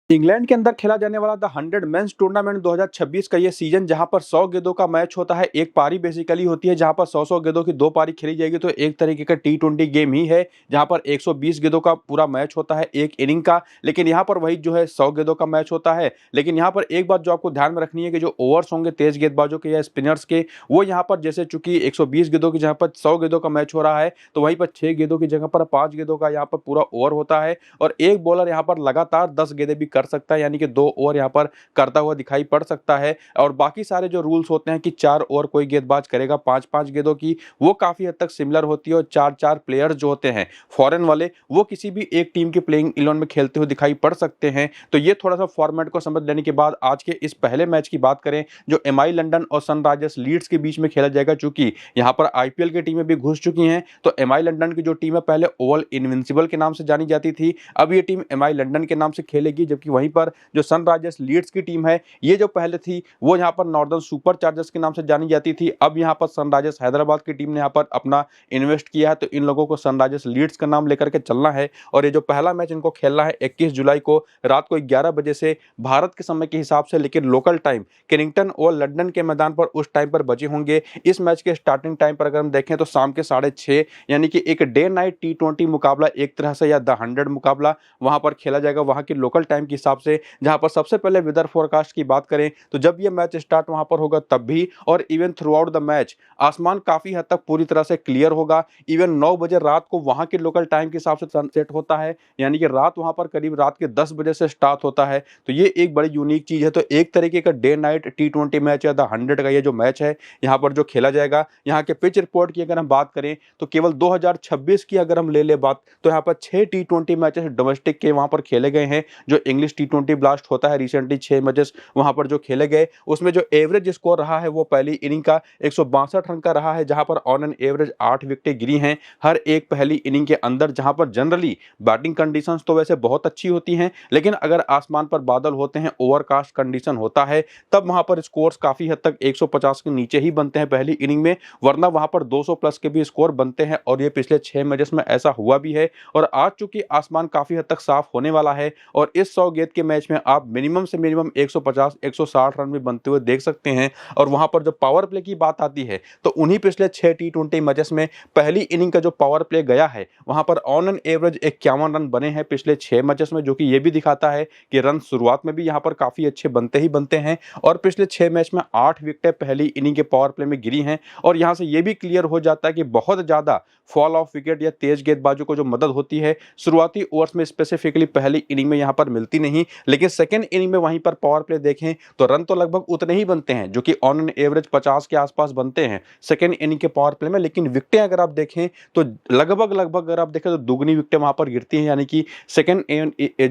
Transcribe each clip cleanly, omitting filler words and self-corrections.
England के अंदर खेला जाने वाला द 100 मेंस टूर्नामेंट 2026 का ये सीजन जहां पर 100 गेंदों का मैच होता है। एक पारी बेसिकली होती है जहां पर 100 गेंदों की दो पारी खेली जाएगी, तो एक तरीके का टी20 गेम ही है जहां पर 120 गेंदों का पूरा मैच होता है एक इनिंग का। लेकिन यहां पर वही जो है 100 गेंदों का मैच होता है। लेकिन यहां पर एक बात जो आपको ध्यान में रखनी है कि जो ओवर्स होंगे तेज गेंदबाजों के या स्पिनर्स के, वो यहाँ पर जैसे चूंकि 120 गेंदों की जहां पर 100 गेंदों का मैच हो रहा है, तो वहीं पर 6 गेंदों की जगह पर 5 गेंदों का यहाँ पर पूरा ओवर होता है। और एक बॉलर यहाँ पर लगातार 10 गेंदें भी कर सकता है, यानी कि 2 ओवर यहाँ पर करता हुआ दिखाई पड़ सकता है। और बाकी सारे जो रूल्स होते हैं कि 4 ओवर कोई गेंदबाज करेगा 5-5 गेंदों की, वो काफी हद तक सिमिलर होती है। और 4-4 प्लेयर्स जो होते हैं फॉरेन वाले, वो किसी भी एक टीम के प्लेइंग 11 में खेलते हुए दिखाई पड़ सकते हैं। तो ये थोड़ा सा फॉर्मेट को समझ लेने के बाद आज के इस पहले मैच की बात करें जो एमआई लंदन और सनराइजर्स लीड्स के बीच में खेला जाएगा। चूंकि यहाँ पर आईपीएल की टीमें भी घुस चुकी हैं, तो एमआई लंदन की जो टीम है पहले ओवल इनविंसिबल के नाम से जानी जाती थी, अब ये टीम एमआई लंदन के नाम से खेलेगी। जबकि वहीं पर जो सनराइजर्स लीड्स की टीम है, ये जो पहले थी वो यहाँ पर नॉर्दर्न सुपर चार्जर्स के नाम से जानी जाती थी, अब यहाँ पर सनराइजर्स हैदराबाद की टीम ने यहाँ पर अपना इन्वेस्ट किया है। तो इन लोगों को सनराइजर्स लीड्स का नाम लेकर के चलना है। और ये जो पहला मैच इनको खेलना है 21 जुलाई को रात को 11 बजे से भारत के समय के हिसाब से, लेकिन लोकल टाइम केनिंगटन और लंदन के मैदान पर उस टाइम पर बजे होंगे। इस मैच के स्टार्टिंग टाइम पर अगर हम देखें तो शाम के 6:30, यानी कि एक डे नाइट टी20 मुकाबला एक तरह से, या द 100 मुकाबला वहां पर खेला जाएगा वहां के लोकल टाइम के हिसाब से। जहां पर सबसे पहले वेदर फोरकास्ट की बात करें तो जब यह मैच स्टार्ट वहां पर होगा तब भी, और even through out the match आसमान काफी हद तक पूरी तरह से क्लियर होगा। इवन 9 बजे रात को वहां के लोकल टाइम के हिसाब से सनसेट होता है, यानी कि रात वहां पर करीब रात के 10 बजे से स्टार्ट होता है। तो ये एक बड़ी यूनिक चीज है। तो एक तरीके का डे नाइट टी20 मैच या द 100 का ये जो मैच है यहाँ पर जो खेला जाएगा। यहाँ के पिच रिपोर्ट की अगर हम बात करें तो केवल 2026 की अगर हम ले बात, तो यहाँ पर 6 टी20 मैचेस डोमेस्टिक के वहां पर खेले गए हैं। जो इंग्लिश टी20 ब्लास्ट होता है, रिसेंटली 6 मैचेस वहां पर जो खेले गए, उसमें जो एवरेज स्कोर रहा है वो पहली इनिंग का 162 रन का रहा है, जहां पर ऑन एन एवरेज 8 विकेटें गिरी हैं हर एक पहली इनिंग के अंदर। जहां पर जनरली बैटिंग कंडीशंस तो वैसे बहुत अच्छी होती हैं, लेकिन अगर आसमान पर बादल होते हैं, ओवरकास्ट कंडीशन होता है, तब वहां पर स्कोर्स काफी हद तक 150 के नीचे ही बनते हैं पहली इनिंग में, वरना वहां पर 200 प्लस के भी स्कोर बनते हैं। और ये पिछले 6 मैचेस में ऐसा हुआ भी है। और आज चूंकि आसमान काफी हद तक साफ होने वाला है, और इस 100 गेंद के मैच में आप मिनिमम से मिनिमम 150-160 रन भी बनते हुए देख सकते हैं। और वहां पर जो पावर प्ले की बात आती है, तो उन्हीं पिछले 6 टी20 मैचेस में पहली इनिंग का जो पावर प्ले गया है, वहां पर ऑन एन एवरेज 51 रन बने हैं पिछले 6 मैचेस में, जो कि ये भी दिखाता है कि रन शुरुआत में भी यहां पर काफी अच्छे बनते ही बनते हैं। और पिछले 6 मैच में 8 विकेटें पहली इनिंग के पावर प्ले में गिरी हैं। और यहां से यह भी क्लियर हो जाता है कि बहुत ज्यादा फॉल ऑफ विकेट या तेज गेंदबाजों को जो मदद होती है शुरुआती ओवर्स में स्पेसिफिकली पहली इनिंग में यहां पर मिलती नहीं। लेकिन सेकंड इनिंग में वहीं पर पावर प्ले देखें तो रन तो लगभग उतने ही बनते हैं, जो कि ऑन एन एवरेज 50 के आसपास बनते हैं सेकंड इनिंग के पावर प्ले में। लेकिन विकेटें अगर आप देखें तो लगभग अगर आप देखें तो दुगनी विकेटें वहां पर गिरती हैं, यानी कि सेकंड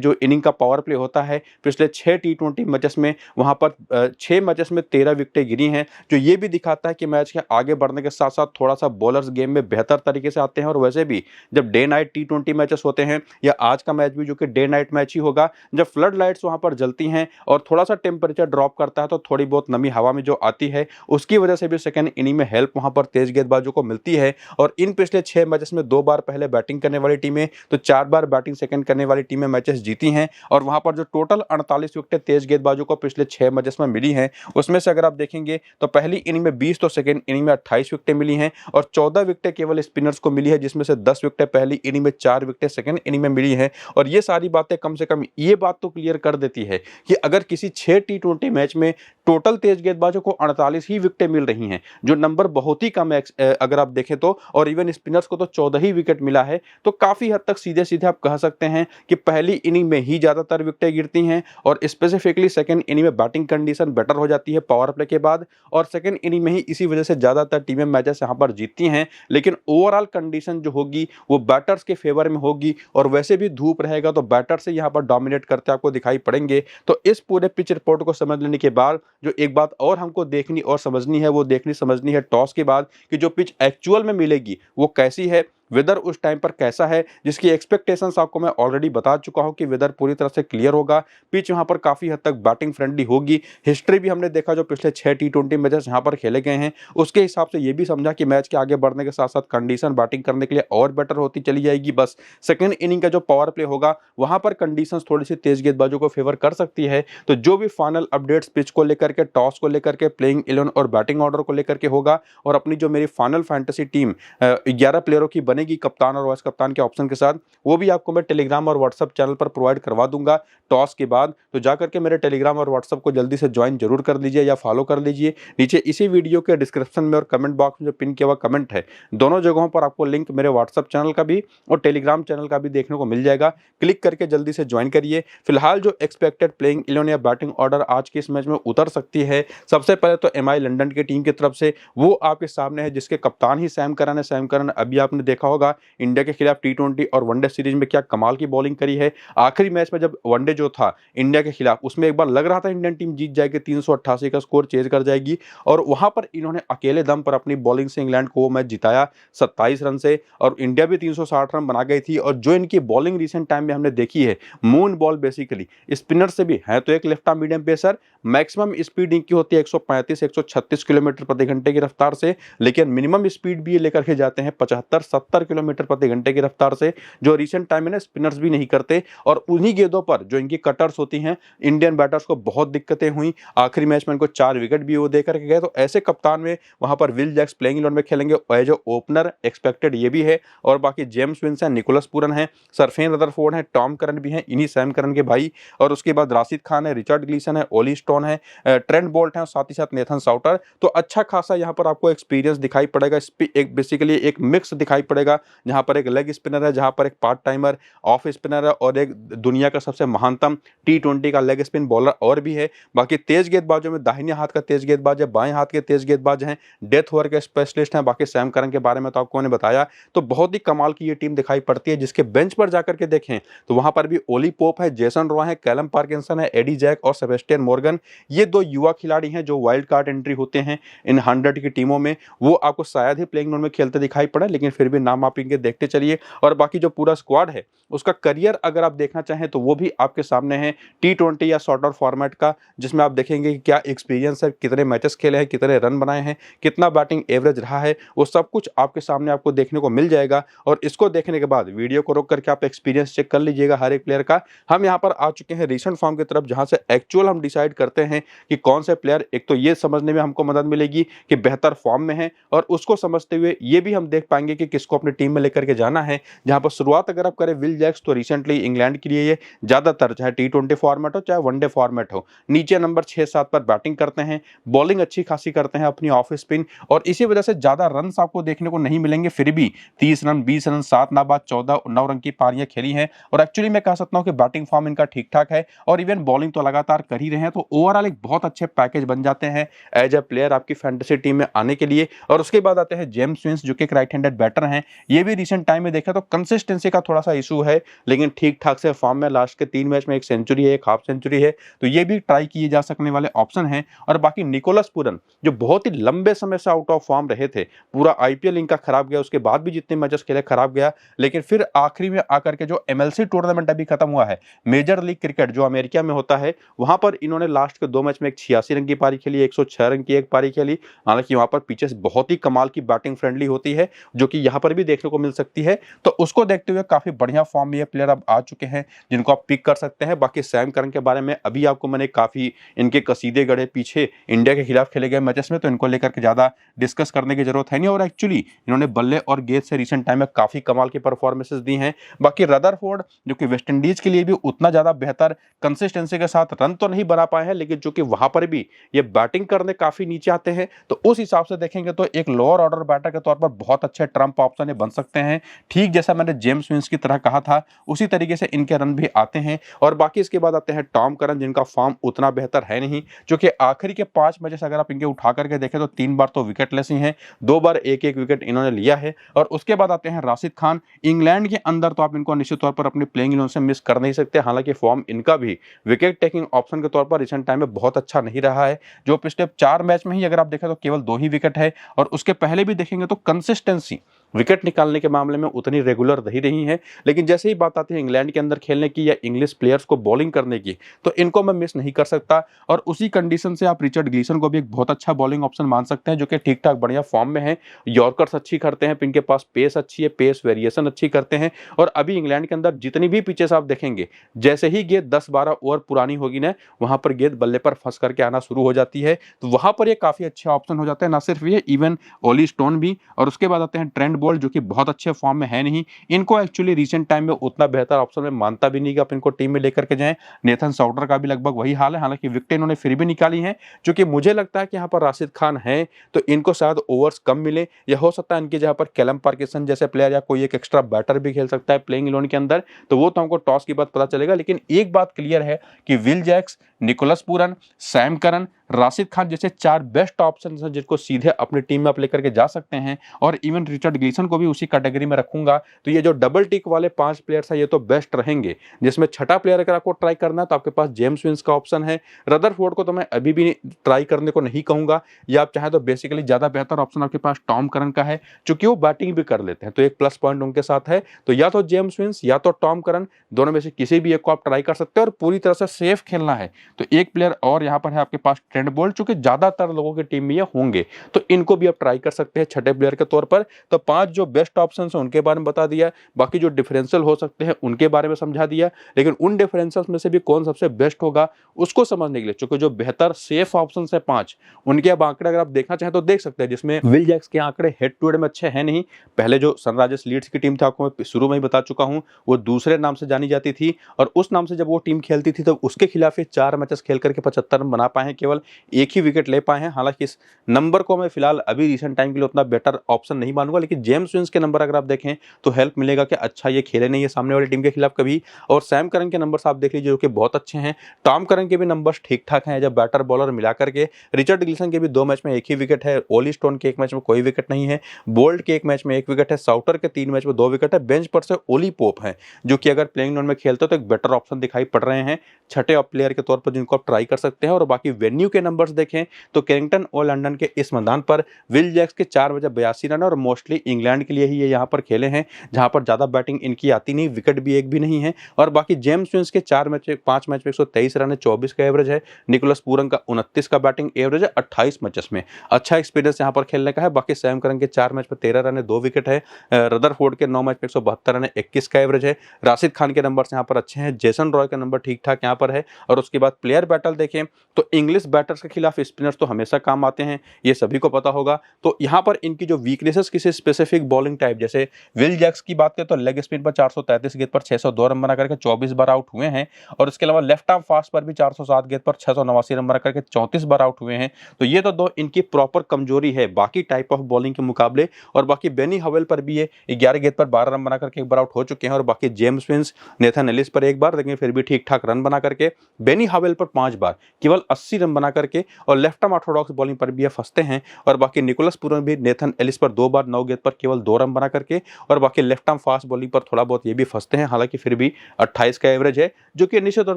जो इनिंग का पावर प्ले होता है पिछले 6 टी20 मैचेस में, वहां पर 6 मैचेस में 13 विकेटें गिरी हैं। जो ये भी दिखाता है कि मैच के आगे बढ़ने के साथ साथ थोड़ा सा बॉलर्स गेम में बेहतर तरीके से आते हैं। और वैसे भी जब डे नाइट टी20 मैचेस होते हैं, या आज का मैच भी जो कि डे नाइट मैच ही होगा, जब फ्लड लाइट्स वहां पर जलती हैं और थोड़ा सा टेम्परेचर ड्रॉप करता है, तो थोड़ी बहुत नमी हवा में जो आती है उसकी वजह से भी सेकंड इनिंग में हेल्प वहां पर तेज गेंदबाजों को मिलती है। और इन पिछले 6 मैचेस में 2 बार पहले बैटिंग करने वाली टीमें, तो 4 बार बैटिंग सेकंड करने वाली टीमें मैचेस जीती हैं। और वहां पर जो टोटल 48 विकेटें तेज गेंदबाजों को पिछले 6 मैचेस में मिली हैं, उसमें से अगर आप देखेंगे तो पहली इनिंग में 20, तो सेकंड इनिंग में 28 विकेटें मिली हैं। और 14 विकेटें केवल स्पिनर्स को मिली है, जिसमें से 10 विकेटें पहली इनिंग में, 4 विकेटें सेकंड इनिंग में मिली हैं। और ये सारी बातें कम से कम ये बात तो क्लियर कर देती है कि अगर किसी 6 टी20 मैच में टोटल तेज गेंदबाजों को 48 ही विकेटें मिल रही हैं, जो नंबर बहुत ही कम है अगर आप देखें तो, और इवन स्पिनर्स को तो 14 ही विकेट मिला है, तो काफी हद तक सीधे सीधे आप कह सकते हैं कि पहली इनिंग में ही ज्यादातर विकेटें गिरती हैं। और स्पेसिफिकली सेकंड इनिंग में बैटिंग कंडीशन बेटर हो जाती है पावर प्ले के बाद, और सेकंड इनिंग में ही इसी वजह से ज्यादातर टीमें मैचेस यहां पर जीतती हैं। लेकिन ओवरऑल कंडीशन जो होगी वो बैटर्स के फेवर में होगी, और वैसे भी धूप रहेगा तो बैटर से यहां पर डोमिनेट करते आपको दिखाई पड़ेंगे। तो इस पूरे पिच रिपोर्ट को समझ लेने के बाद जो एक बात और हमको देखनी और समझनी है, वो देखनी समझनी है टॉस के बाद कि जो पिच एक्चुअल में मिलेगी वो कैसी है। वेदर उस टाइम पर कैसा है, जिसकी एक्सपेक्टेशंस आपको मैं ऑलरेडी बता चुका हूं कि वेदर पूरी तरह से क्लियर होगा। पिच वहां पर काफी हद तक बैटिंग फ्रेंडली होगी। हिस्ट्री भी हमने देखा जो पिछले 6 टी20 मैचेस यहां पर खेले गए हैं, उसके हिसाब से ये भी समझा कि मैच के आगे बढ़ने के साथ साथ कंडीशन बैटिंग करने के लिए और बेटर होती चली जाएगी। बस सेकंड इनिंग का जो पावर प्ले होगा वहां पर कंडीशंस थोड़ी सी तेज गेंदबाजों को फेवर कर सकती है। तो जो भी फाइनल अपडेट्स पिच को लेकर के, टॉस को लेकर के, प्लेइंग 11 और बैटिंग ऑर्डर को लेकर के होगा, और अपनी जो मेरी फाइनल फैंटेसी टीम 11 प्लेयरों की बनेगी कप्तान और वाइस कप्तान के ऑप्शन के साथ, वो भी आपको मैं टेलीग्राम और व्हाट्सएप चैनल पर प्रोवाइड करवा दूंगा टॉस के बाद। तो जाकर के मेरे टेलीग्राम और व्हाट्सएप को जल्दी से ज्वाइन जरूर कर लीजिए या फॉलो कर लीजिए। नीचे इसी वीडियो के डिस्क्रिप्शन में और कमेंट बॉक्स में जो पिन किया हुआ कमेंट है, दोनों जगहों पर आपको लिंक मेरे व्हाट्सएप चैनल का भी और टेलीग्राम चैनल का भी देखने को मिल जाएगा। क्लिक करके जल्दी से ज्वाइन करिए। फिलहाल जो एक्सपेक्टेड प्लेइंग 11 या बैटिंग ऑर्डर आज के इस मैच में उतर सकती है, सबसे पहले तो एमआई लंदन की टीम की तरफ से वो आपके सामने है, जिसके कप्तान ही सैम करन है। सैम करन अभी आपने देखा होगा इंडिया के खिलाफ टी20 और वनडे सीरीज में क्या कमाल की बॉलिंग करी है। आखिरी मैच में जब वनडे जो था इंडिया के खिलाफ, उसमें एक बार लग रहा था इंडियन टीम जीत जाएगी, 388 का स्कोर चेज कर जाएगी, और वहां पर इन्होंने अकेले दम पर अपनी बॉलिंग से इंग्लैंड को वो मैच जिताया 27 रन से, और इंडिया भी 360 रन बना गई थी। और जो इनकी बॉलिंग रिसेंट टाइम में हमने देखी है, मून बॉल बेसिकली स्पिनर से भी है तो एक left arm medium pacer, maximum speed इनकी होती है 135-136 किलोमीटर प्रति घंटे की रफ्तार से, लेकिन मिनिमम स्पीड भी ये लेकर के जाते हैं 75-70 किलोमीटर प्रति घंटे की रफ्तार से, जो रिसेंट टाइम में ना स्पिनर्स भी नहीं करते। और उन्हीं गेंदों पर जो इनकी कटर्स होती हैं, इंडियन बैटर्स को बहुत दिक्कतें हुई। आखिरी मैच में इनको 4 विकेट भी वो देकर के गए। तो ऐसे कप्तान में वहां पर विल जैक्स प्लेइंग 11 में खेलेंगे एज ए ओपनर, एक्सपेक्टेड ये भी है। और बाकी जेम्स विंस है, निकोलस पूरन है, सरफेन रदरफोर्ड है, टॉम करन भी है, इन्हीं सैम करन के भाई। और उसके बाद राशिद खान है, रिचर्ड ग्लीसन है, ओली स्टोन है, ट्रेंट बोल्ट है, और साथ ही साथ नेथन साउटर। तो अच्छा खासा यहाँ पर आपको एक्सपीरियंस दिखाई पड़ेगा। एक बेसिकली एक मिक्स दिखाई पड़ेगा, जहां पर एक लेग स्पिनर है, जहां पर एक पार्ट टाइमर ऑफ स्पिनर है, और एक दुनिया का सबसे महानतम टी20 का लेग स्पिन बॉलर और भी है। बाकी तेज गेंदबाजों में दाहिने हाथ का तेज गेंदबाज है, बाएं हाथ के तेज गेंदबाज हैं, डेथ ओवर के स्पेशलिस्ट हैं। बाकी सैम करन के बारे में तो आपको मैंने बताया। तो बहुत ही कमाल की ये टीम दिखाई पड़ती है, जिसके बेंच पर जाकर के देखें तो वहां पर भी ओली पोप है, जेसन रॉय है, कैलम पार्किंसन है, एडी जैक और सेबेस्टियन मॉर्गन। ये 2 युवा खिलाड़ी हैं जो वाइल्ड कार्ड एंट्री होते हैं इन 100 की टीमों में। वो आपको शायद ही प्लेइंग 11 में खेलते दिखाई पड़े, लेकिन फिर भी नाम आप इनके देखते चलिए। और बाकी जो पूरा स्क्वाड है, उसका करियर अगर आप देखना चाहें तो वो भी आपके सामने है टी20 या शॉर्टर फॉर्मेट का, जिसमें आप देखेंगे कि क्या एक्सपीरियंस है, कितने मैचेस खेले हैं, कितने रन बनाए हैं, कितना बैटिंग एवरेज रहा है, वो सब कुछ आपके सामने आपको देखने को मिल जाएगा। और इसको देखने के बाद वीडियो को रोक करके आप एक्सपीरियंस चेक कर लीजिएगा हर एक प्लेयर का। हम यहाँ पर आ चुके हैं रिसेंट फॉर्म की तरफ, जहां से एक्चुअल हम डिसाइड करते हैं कि कौन से प्लेयर, एक तो ये समझने में हमको मदद मिलेगी कि बेहतर फॉर्म में है, और उसको समझते हुए ये भी हम देख पाएंगे कि किसको अपनी टीम में लेकर के जाना है। जहां पर शुरुआत अगर आप करें विल जैक्स, तो रिसेंटली इंग्लैंड के लिए ये ज्यादातर चाहे टी20 फॉर्मेट हो चाहे वनडे फॉर्मेट हो, नीचे नंबर 6-7 पर बैटिंग करते हैं, बॉलिंग अच्छी खासी करते हैं अपनी ऑफ स्पिन, और इसी वजह से ज्यादा रन आपको देखने को नहीं मिलेंगे। फिर भी 30 रन, 20 रन, 7 नाबाद, 14-9 रन की पारियां खेली हैं। और एक्चुअली मैं कह सकता हूं कि बैटिंग फॉर्म इनका ठीक ठाक है, और इवन बॉलिंग तो लगातार कर ही रहे हैं। तो ओवरऑल एक बहुत अच्छे पैकेज बन जाते हैं एज ए प्लेयर आपकी फैंटेसी टीम में आने के लिए। और उसके बाद आते हैं जेम्स विंस, जो कि एक राइट हैंडेड बैटर हैं। ये भी रिसेंट टाइम में देखा तो कंसिस्टेंसी का थोड़ा सा इशू है, लेकिन ठीक ठाक से फॉर्म में, लास्ट के 3 मैच में 1 सेंचुरी है, 1 हाफ सेंचुरी है, तो ये भी ट्राई किए जा सकने वाले ऑप्शन हैं। और बाकी निकोलस पूरन, जो बहुत ही लंबे समय से आउट ऑफ फॉर्म रहे थे, पूरा आईपीएल इनका खराब गया, उसके बाद भी जितने मैचेस खेले खराब गया, लेकिन फिर आखिरी में आकर के जो एमएलसी टूर्नामेंट अभी खत्म हुआ है, मेजर लीग क्रिकेट जो अमेरिका में होता है, वहां पर इन्होंने लास्ट के 2 मैच में एक 86 रन की पारी खेली, 106 रन की एक पारी खेली। हालांकि वहां पर पिचेस बहुत ही कमाल की बैटिंग फ्रेंडली होती है, जो कि यहां पर भी देखने को मिल सकती है। तो उसको देखते हुए काफी बढ़िया फॉर्म में ये प्लेयर अब आ चुके हैं, जिनको आप पिक कर सकते हैं। बाकी सैम करन के बारे में अभी आपको मैंने काफी इनके कसीदे गढ़े पीछे इंडिया के खिलाफ खेले गए मैचेस में, तो इनको लेकर के ज्यादा डिस्कस करने की जरूरत है नहीं। और एक्चुअली इन्होंने बल्ले और गेंद से रिसेंट टाइम में काफी कमाल की परफॉर्मेंसेस दी हैं। बाकी रदरफोर्ड, जो कि वेस्ट इंडीज के लिए भी उतना ज्यादा बेहतर कंसिस्टेंसी के साथ रन तो नहीं बना पाए हैं, लेकिन चूंकि वहां पर भी ये बैटिंग करने काफी नीचे आते हैं, तो उस हिसाब से देखेंगे तो एक लोअर ऑर्डर बैटर के तौर पर बहुत अच्छे ट्रम्प ऑप्शन बन सकते हैं। ठीक जैसा मैंने जेम्स विंस की तरह कहा था, उसी तरीके से इनके रन भी आते हैं। और बाकी इसके बाद आते हैं टॉम करन, जिनका फॉर्म उतना बेहतर है नहीं, जो कि आखिरी के 5 मैचेस अगर आप इनके उठा करके देखें तो 3 बार तो विकेट लेस ही हैं, 2 बार एक विकेट इन्होंने लिया है। और उसके बाद आते हैं राशिद खान। इंग्लैंड के अंदर तो आप इनको निश्चित तौर पर अपनी प्लेइंग 11 से मिस कर नहीं सकते, हालांकि फॉर्म इनका भी विकेट टेकिंग ऑप्शन के तौर पर रिसेंट टाइम में बहुत अच्छा नहीं रहा है। जो पिछले 4 मैच में ही अगर आप देखें तो केवल 2 ही विकेट है, और उसके पहले भी देखेंगे तो कंसिस्टेंसी विकेट निकालने के मामले में उतनी रेगुलर रही हैं। लेकिन जैसे ही बात आती है इंग्लैंड के अंदर खेलने की या इंग्लिश प्लेयर्स को बॉलिंग करने की, तो इनको मैं मिस नहीं कर सकता। और उसी कंडीशन से आप रिचर्ड ग्लीसन को भी एक बहुत अच्छा बॉलिंग ऑप्शन मान सकते हैं, जो कि ठीक ठाक बढ़िया फॉर्म में है। यॉर्कर्स अच्छी करते हैं, इनके पास पेस अच्छी है, पेस वेरिएशन अच्छी करते हैं। और अभी इंग्लैंड के अंदर जितनी भी पिचेस आप देखेंगे, जैसे ही गेंद 10-12 ओवर पुरानी होगी ना, वहां पर गेंद बल्ले पर फंस करके आना शुरू हो जाती है। तो वहां पर ये काफी अच्छा ऑप्शन हो जाता है। ना सिर्फ ये, इवन ओली स्टोन भी। और उसके बाद आते हैं ट्रेंट बोल्ट, जो कि बहुत अच्छे फॉर्म में है नहीं। इनको एक्चुअली रिसेंट टाइम में उतना बेहतर ऑप्शन में मानता भी नहीं कि आप इनको टीम में लेकर के जाएं। नेथन साउटर का भी लगभग वही हाल है, हालांकि विकेट इन्होंने फिर भी निकाली है, क्योंकि मुझे लगता है कि यहाँ पर राशिद खान है तो इनको शायद ओवर्स कम मिले, या हो सकता है इनकी जगह पर कैलम पार्किंसन जैसे प्लेयर या कोई एक एक्स्ट्रा बैटर भी खेल सकता है प्लेइंग 11 के अंदर। तो वो तो हमको टॉस की बात पता चलेगा। लेकिन एक बात क्लियर है कि Will Jacks, Nicholas Pooran, Sam Curran, Rashid Khan जैसे 4 बेस्ट ऑप्शन हैं जिनको सीधे अपनी टीम में आप लेकर के जा सकते हैं। और इवन रिचर्ड ग्लीसन को भी उसी कैटेगरी में रखूंगा। तो ये जो डबल टिक वाले 5 प्लेयर्स हैं, ये तो बेस्ट रहेंगे। जिसमें छठा प्लेयर अगर आपको ट्राई करना है तो आपके पास जेम्स विंस का ऑप्शन है। रदरफोर्ड को तो मैं अभी भी ट्राई करने को नहीं कहूंगा, या आप चाहें तो बेसिकली ज्यादा बेहतर ऑप्शन आपके पास टॉम करन का है, क्योंकि वो बैटिंग भी कर लेते हैं। तो एक प्लस पॉइंट उनके साथ है। तो या तो जेम्स विंस या तो टॉम करन, दोनों में से किसी भी एक को आप ट्राई कर सकते हैं। और पूरी तरह से सेफ खेलना है तो एक प्लेयर और यहाँ पर है आपके पास, ट्रेंट बोल्ट, चूंकि ज्यादातर लोगों की टीम में ये होंगे, तो इनको भी आप ट्राई कर सकते हैं छठे प्लेयर के तौर पर। तो 5 जो बेस्ट ऑप्शन है उनके बारे में बता दिया, बाकी जो डिफरेंशियल हो सकते हैं उनके बारे में समझा दिया। लेकिन उन डिफरेंशियल में से भी कौन सबसे बेस्ट होगा उसको समझने के लिए, चूंकि जो बेहतर सेफ ऑप्शन है 5, उनके अब आंकड़े अगर आप देखना चाहें तो देख सकते हैं। जिसमें विल जैक्स के आंकड़े हेड टू हेड में अच्छे हैं नहीं। पहले जो सनराइजर्स लीड्स की टीम थी, आपको मैं शुरू में ही बता चुका हूं, वो दूसरे नाम से जानी जाती थी। और उस नाम से जब वो टीम खेलती थी तो उसके खिलाफ ये 4 मैचेस खेल करके 75 रन बना पाए हैं, केवल एक ही विकेट ले पाए हैं। हालांकि इस नंबर को मैं फिलहाल अभी रिसेंट टाइम के लिए उतना बेटर ऑप्शन नहीं मानूंगा। लेकिन जेम्स विंस के नंबर अगर आप देखें तो हेल्प मिलेगा कि अच्छा ये खेले नहीं है सामने वाली टीम के खिलाफ कभी। और सैम करन के नंबर्स आप देख लीजिए, जो कि बहुत अच्छे हैं। टॉम करन के भी नंबर्स ठीक ठाक हैं जब बैटर बॉलर मिला करके। रिचर्ड ग्लीसन के भी 2 मैच में एक ही विकेट है। ओली स्टोन के 1 मैच में कोई विकेट नहीं है। बोल्ट के 1 मैच में 1 विकेट है। साउटर के 3 मैच में 2 विकेट है। बेंच पर से ओली पोप है, जो कि अगर प्लेइंग 11 में खेलते तो एक बेटर ऑप्शन दिखाई पड़ रहे हैं छठे प्लेयर के तौर पर, जिनको आप ट्राई कर सकते हैं। और बाकी वेन्यू के नंबर्स देखें तो कैरिंगटन और लंदन के इस मैदान पर विल जैक्स के 4 बजे 82 रन, और मोस्टली इंग्लैंड के लिए ही ये यहाँ पर खेले हैं, जहां पर ज्यादा बैटिंग इनकी आती नहीं, विकेट भी एक भी नहीं है। और बाकी जेम्स विंस के 5 मैच में 123 रन है, 24 का एवरेज है। निकोलस पूरन का 29 का बैटिंग एवरेज है 28 मैचेस में, अच्छा एक्सपीरियंस यहाँ पर खेलने का है। बाकी सैम करन के 4 मैच में 13 रन है, 2 विकेट है। रदरफोर्ड के 9 मैच में 172 रन है, 21 का एवरेज है। राशिद खान के नंबर यहाँ पर अच्छे हैं। जेसन रॉय का नंबर ठीक ठाक यहाँ पर है। और उसके बाद प्लेयर बैटल देखें तो इंग्लिश बैटर्स के खिलाफ स्पिनर्स तो हमेशा काम आते हैं, ये सभी को पता होगा। तो यहाँ पर इनकी जो वीकनेसेस किसी स्पेसिफिक बॉलिंग टाइप, जैसे विल जैक्स की बात करें तो लेग स्पिन पर 433 गेंद पर 602 रन बना करके 24 बार आउट हुए हैं। और इसके अलावा लेफ्ट आर्म फास्ट पर भी 407 गेंद पर 689 रन बना करके 34 बार आउट हुए हैं। तो ये तो 2 इनकी प्रॉपर कमजोरी है बाकी टाइप ऑफ बॉलिंग के मुकाबले। और बाकी बेनी हवेल पर भी ये 11 गेंद पर 12 रन बना करके 1 बार आउट हो चुके हैं। और बाकी जेम्स विंस, नेथन एलिस पर 1 बार, लेकिन फिर भी ठीक ठाक रन बना करके। बेनी हवेल पर 5 बार केवल 80 रन बना करके। और लेफ्ट आर्म ऑर्थोडॉक्स बॉलिंग पर भी ये फंसते हैं। और बाकी निकोलस पूरन भी नेथन एलिस पर 2 बार 9 गेंद पर केवल 2 रन बना करके। और बाकी लेफ्ट आर्म फास्ट बॉलिंग पर थोड़ा बहुत ये भी फंसते हैं, हालांकि फिर भी 28 का एवरेज है, जो कि निश्चित तौर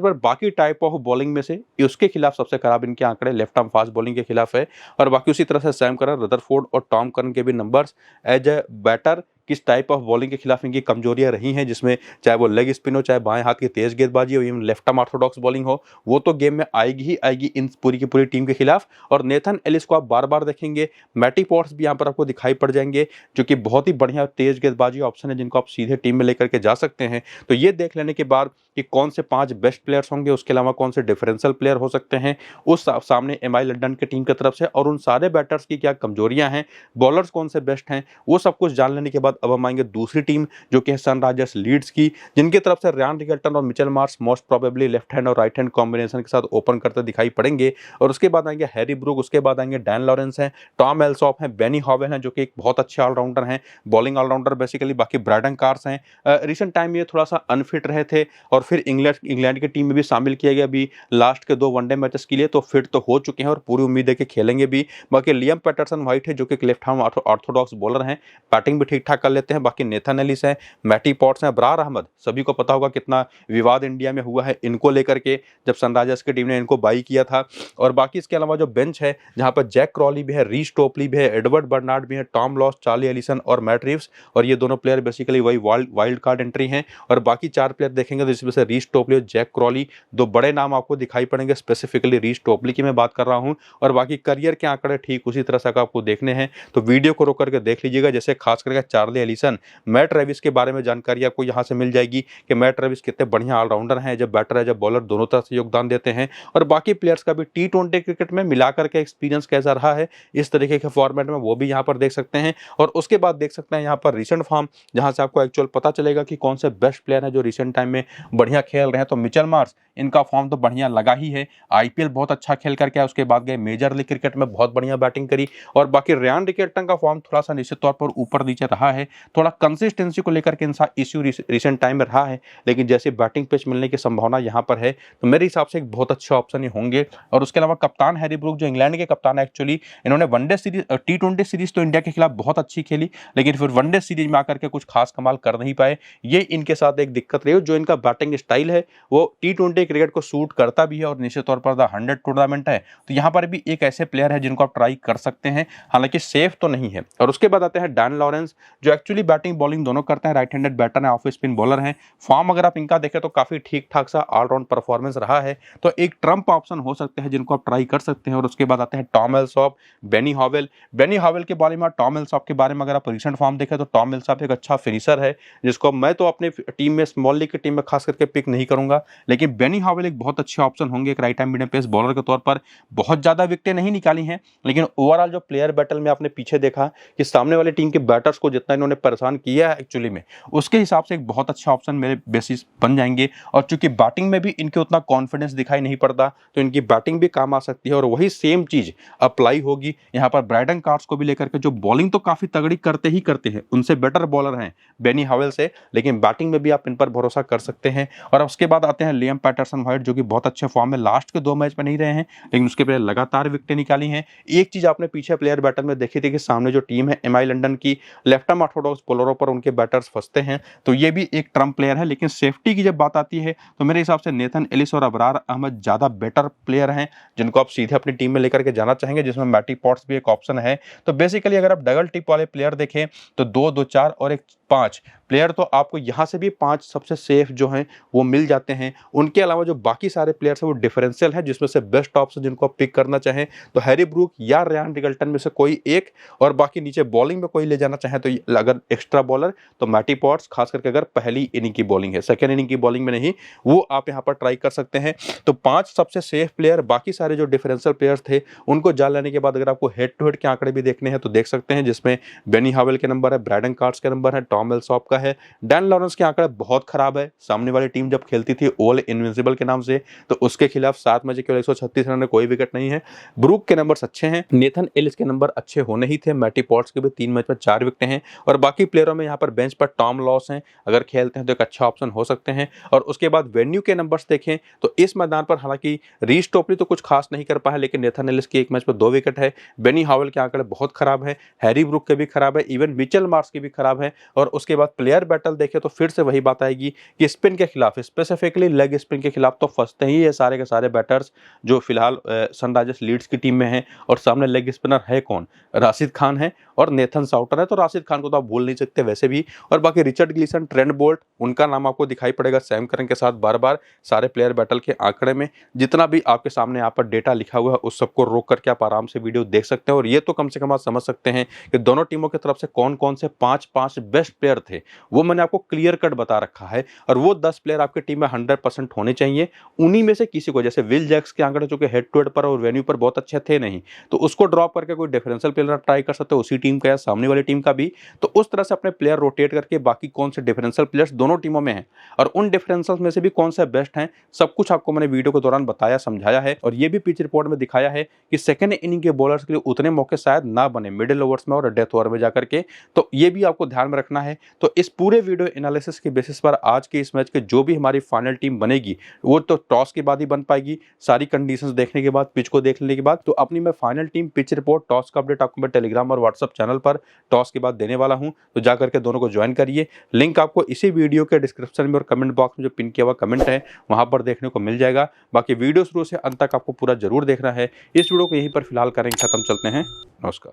पर बाकी टाइप ऑफ बॉलिंग में से उसके खिलाफ सबसे खराब इनके आंकड़े लेफ्ट आर्म फास्ट बॉलिंग के खिलाफ है। और बाकी उसी तरह से सैम करन, रदरफोर्ड और टॉम करन के भी नंबर्स एज ए बैटर किस टाइप ऑफ बॉलिंग के खिलाफ इनकी कमजोरियां रही हैं, जिसमें चाहे वो लेग स्पिन हो, चाहे बाएं हाथ की तेज गेंदबाजी हो, even left arm Orthodox bowling हो, वो तो गेम में आएगी ही आएगी इन पूरी की पूरी टीम के खिलाफ। और नेथन एलिस को आप बार बार देखेंगे। मैटी पॉट्स भी यहाँ पर आपको दिखाई पड़ जाएंगे, जो कि बहुत ही बढ़िया तेज गेंदबाजी ऑप्शन है, जिनको आप सीधे टीम में लेकर के जा सकते हैं। तो ये देख लेने के बाद कि कौन से 5 बेस्ट प्लेयर्स होंगे, उसके अलावा कौन से डिफरेंशियल प्लेयर हो सकते हैं उस सामने एमआई लंदन की टीम की तरफ से, और उन सारे बैटर्स की क्या कमजोरियां हैं, बॉलर्स कौन से बेस्ट हैं, वो सब कुछ जान लेने के बाद अब हम आएंगे दूसरी टीम, जो कि है सनराइजर्स लीड्स की, जिनकी तरफ से रयान रिकल्टन और Mitchell Marsh most probably left hand और राइट हैंड कॉम्बिनेशन के साथ ओपन करते दिखाई पड़ेंगे। और उसके बाद आएंगे हैरी ब्रूक, उसके बाद आएंगे डैन लॉरेंस हैं, टॉम एल्सॉप हैं, बेनी हॉवेल हैं, जो कि एक बहुत अच्छे ऑलराउंडर हैं, बॉलिंग ऑलराउंडर बेसिकली। बाकी ब्रायडन कार्स हैं, रिसेंट टाइम में ये थोड़ा सा अनफिट रहे थे और फिर इंग्लैंड की टीम में भी शामिल किया गया अभी लास्ट के 2 वनडे मैचेस के लिए, तो फिट तो हो चुके हैं और पूरी उम्मीद है कि खेलेंगे भी। बाकी लियम पैटरसन व्हाइट है, जो कि लेफ्ट आर्म ऑर्थोडॉक्स बॉलर हैं, बैटिंग भी ठीक ठाक कर लेते हैं। बाकी नेथन एलिस हैं, मैटी पॉट्स हैं, अबरार अहमद, सभी को पता होगा कितना विवाद इंडिया में हुआ है इनको लेकर के जब सनराइजर्स की टीम ने इनको बाई किया था। और बाकी इसके अलावा जो बेंच है जहां पर जैक क्रॉली भी है, रीस टोपली भी है, एडवर्ड बर्नार्ड भी है, टॉम लॉस, चार्ली एलिसन और मैट रिव्स, और ये दोनों प्लेयर बेसिकली वही वाइल्ड कार्ड एंट्री हैं। और बाकी 4 प्लेयर देखेंगे तो इसमें से रीस टोपली और जैक क्रॉली, 2 बड़े नाम आपको दिखाई पड़ेंगे, स्पेसिफिकली रीस टोपली की मैं बात कर रहा हूं। और बाकी करियर के आंकड़े ठीक उसी तरह से आपको देखने हैं तो वीडियो को रोक करके देख लीजिएगा। जैसे खास करके चार्ली एलिसन, मैट रेविस के बारे में जानकारी आपको यहां से मिल जाएगी कि मैट रेविस कितने बढ़िया ऑलराउंडर हैं, जब बैटर है जब बॉलर, दोनों तरह से योगदान देते हैं। और बाकी प्लेयर्स का भी T20 क्रिकेट में मिलाकर के एक्सपीरियंस कैसा रहा है इस तरीके के फॉर्मेट में, वो भी यहाँ पर देख सकते हैं। और उसके बाद देख सकते हैं यहाँ पर रिसेंट फॉर्म, जहां से आपको एक्चुअल पता चलेगा कि कौन से बेस्ट प्लेयर हैं जो रिसेंट टाइम में बढ़िया खेल रहे हैं। तो मिचेल मार्श, इनका फॉर्म तो बढ़िया लगा ही है, आईपीएल बहुत अच्छा खेल करके आए, उसके बाद गए मेजर लीग क्रिकेट में बहुत बढ़िया बैटिंग करी। और बाकी रियान रिकेल्टन का फॉर्म थोड़ा सा निश्चित तौर पर ऊपर नीचे रहा है, थोड़ा कंसिस्टेंसी को लेकर के इनसा इश्यू रिसेंट टाइम में रहा है, लेकिन जैसे बैटिंग पिच मिलने की संभावना यहाँ पर है तो मेरे हिसाब से एक बहुत अच्छे ऑप्शन ही होंगे। और उसके अलावा कप्तान हैरी ब्रूक, जो इंग्लैंड के कप्तान है, एक्चुअली इन्होंने वनडे सीरीज, T20 सीरीज तो इंडिया के खिलाफ बहुत अच्छी खेली, लेकिन फिर वनडे सीरीज में आकर के कुछ खास कमाल कर नहीं पाए। ये इनके साथ एक दिक्कत रही, जो इनका बैटिंग स्टाइल है वो T20 क्रिकेट को सूट करता भी है और निश्चित तौर पर 100 टूर्नामेंट है तो यहाँ पर भी एक ऐसे प्लेयर है जिनको आप ट्राई कर सकते हैं, हालांकि सेफ तो नहीं है। और उसके बाद आते हैं डैन लॉरेंस, जो एक्चुअली बैटिंग बॉलिंग दोनों करते हैं, राइट हैंडेड बैटर है, ऑफ स्पिन बॉलर हैं। फॉर्म अगर आप इनका देखें तो काफी ठीक ठाक सा ऑलराउंड परफॉर्मेंस रहा है, तो एक ट्रम्प ऑप्शन हो सकते हैं जिनको आप ट्राई कर सकते हैं। और उसके बाद आते हैं टॉम एल्सॉप, बेनी हॉवेल के बारे में, टॉम एल्सॉप के बारे में अगर आप रिसेंट फॉर्म देखें तो टॉम एल्सॉप एक अच्छा फिनिशर है, जिसको मैं तो अपनी टीम में, स्मॉल लीग की टीम में खास करके पिक नहीं करूंगा, लेकिन बेनी हॉवेल एक बहुत अच्छे ऑप्शन होंगे एक right hand medium pace bowler के तौर पर। बहुत ज्यादा विकेटें नहीं निकाली हैं, लेकिन ओवरऑल जो प्लेयर बैटल में आपने पीछे देखा कि सामने वाली टीम के बैटर्स को जितना इन्होंने परेशान किया है एक्चुअली में, उसके हिसाब से एक बहुत अच्छा ऑप्शन मेरे बेसिस बन जाएंगे। और चूंकि बैटिंग में भी इनके उतना कॉन्फिडेंस दिखाई नहीं पड़ता तो इनकी बैटिंग भी काम आ सकती है। और वही सेम चीज अप्लाई होगी यहाँ पर ब्राइडन कार्ड्स को भी लेकर के, जो बॉलिंग तो काफी तगड़ी करते ही करते हैं, उनसे बेटर बॉलर हैं बेनी हॉवेल से, लेकिन बैटिंग में भी आप इन पर भरोसा कर सकते हैं। और उसके बाद आते हैं लियम पैटरसन व्हाइट, जो कि बहुत अच्छे फॉर्म में, लास्ट के 2 मैच में नहीं रहे हैं लेकिन उसके पहले लगातार विकेटें निकाली हैं। एक चीज आपने पीछे प्लेयर बैटल में देखी थी कि सामने जो टीम है MI लंदन की, लेफ्ट आर्म ऑर्थोडॉक्स बॉलरों पर उनके बैटर्स फंसते हैं, तो ये भी एक ट्रम्प प्लेयर है। लेकिन सेफ्टी की जब बात आती है तो मेरे हिसाब से नेथन एलिस और अबरार अहमद ज्यादा बेटर प्लेयर हैं जिनको आप सीधे अपनी टीम में लेकर के जाना चाहेंगे, जिसमें मैटी पॉट्स भी एक ऑप्शन है। तो बेसिकली अगर आप डबल टिप वाले प्लेयर देखें तो 2, 2, 4 और 1, 5 प्लेयर, तो आपको यहां से भी 5 सबसे सेफ जो हैं वो मिल जाते हैं। उनके अलावा जो बाकी सारे प्लेयर्स हैं वो डिफरेंशियल है, जिसमें से बेस्ट ऑप्शन जिनको आप पिक करना चाहें तो हैरी ब्रूक या रियान रिकेल्टन में से कोई एक, और बाकी नीचे बॉलिंग में कोई ले जाना चाहे तो अगर एक्स्ट्रा बॉलर तो मैटी पॉट्स, खास करके अगर पहली इनिंग की बॉलिंग है, सेकेंड इनिंग की बॉलिंग में नहीं, वो आप यहाँ पर ट्राई कर सकते हैं। तो 5 सबसे सेफ प्लेयर, बाकी सारे जो डिफरेंशियल प्लेयर्स थे उनको जान लेने के बाद अगर आपको हेड टू हेड के आंकड़े भी देखने हैं तो देख सकते हैं, जिसमें बेनी हॉवेल के नंबर है, ब्राइडन कार्ड्स के नंबर है, टॉम एल्सॉप का है, डैन लॉरेंस के आंकड़े बहुत खराब है। सामने वाली टीम जब खेलती थी ऑल इनविंसिबल के नाम से तो उसके खिलाफ 7 मैच केवल 136 रन, कोई विकेट नहीं है। ब्रूक के नंबर अच्छे हैं, नेथन एलिस के नंबर अच्छे होने ही थे, मैटी पॉट्स के भी 3 मैच में 4 विकेटें हैं। और बाकी प्लेयरों में यहाँ पर बेंच पर टॉम लॉस हैं, अगर खेलते हैं तो एक अच्छा ऑप्शन हो सकते हैं। और उसके बाद वेन्यू के नंबर्स देखें तो इस मैदान पर हालांकि रीस टोपली तो कुछ खास नहीं कर पाया, लेकिन नेथन एलिस की 1 मैच पर 2 विकेट है, बेनी हॉवेल के आंकड़े बहुत खराब है, हैरी ब्रूक के भी खराब है, इवन मिचेल मार्श के भी खराब है। और उसके बाद प्लेयर बैटल देखें तो फिर से वही बात आएगी कि स्पिन के खिलाफ, स्पेसिफिकली लेग स्पिन के खिलाफ तो फंसते ही है सारे के सारे बैटर्स जो फिलहाल सनराइजर्स लीड्स की टीम में हैं। और सामने लेग स्पिनर है कौन, राशिद खान है और नेथन साउटर है, तो राशिद खान को तो आप भूल नहीं सकते वैसे भी। और बाकी रिचर्ड ग्लीसन, ट्रेंट बोल्ट, उनका नाम आपको दिखाई पड़ेगा सैम करन के साथ बार बार सारे प्लेयर बैटल के आंकड़े में। जितना भी आपके सामने यहाँ पर डेटा लिखा हुआ है उस सबको रोक करके आप आराम से वीडियो देख सकते हैं। और ये तो कम से कम आप समझ सकते हैं कि दोनों टीमों की तरफ से कौन कौन से 5 बेस्ट प्लेयर थे, वो मैंने आपको क्लियर कट बता रखा है। और वो 10 प्लेयर आपकी टीम में 100% होने चाहिए। उन्हीं में से किसी को, जैसे विल जैक्स के आंकड़े जो कि हेड टू हेड पर और वेन्यू पर बहुत अच्छे थे नहीं, तो उसको ड्रॉप करके कोई डिफरेंशियल प्लेयर ट्राई कर सकते हो, उसी टीम का या सामने वाली टीम का भी। तो उस तरह से अपने प्लेयर रोटेट करके बाकी कौन से डिफरेंशियल प्लेयर्स दोनों टीमों में हैं और उन डिफरेंशियल में से भी कौन से बेस्ट हैं, सब कुछ आपको मैंने वीडियो के दौरान बताया, समझाया है। और ये भी पिच रिपोर्ट में दिखाया है कि सेकंड इनिंग के बॉलर्स के लिए उतने मौके शायद ना बने मिडिल ओवर्स में और डेथ ओवर में जाकर के, तो ये भी आपको ध्यान में रखना है। तो इस पूरे वीडियो एनालिसिस के बेसिस पर आज के इस मैच के जो भी हमारी फाइनल टीम बनेगी वो तो टॉस के बाद ही बन पाएगी, सारी कंडीशंस देखने के बाद, पिच को देख लेने के बाद। तो अपनी मैं final team, pitch report, toss का अपडेट आपको मैं टेलीग्राम और व्हाट्सअप चैनल पर टॉस के बाद देने वाला हूं, तो जा करके दोनों को ज्वाइन करिए। लिंक आपको इसी वीडियो के डिस्क्रिप्शन में और कमेंट बॉक्स में जो पिन किया हुआ कमेंट है वहां पर देखने को मिल जाएगा। बाकी वीडियो शुरू से अंत तक आपको पूरा जरूर देखना है। इस वीडियो को यहीं पर फिलहाल करेंगे खत्म, चलते हैं, नमस्कार।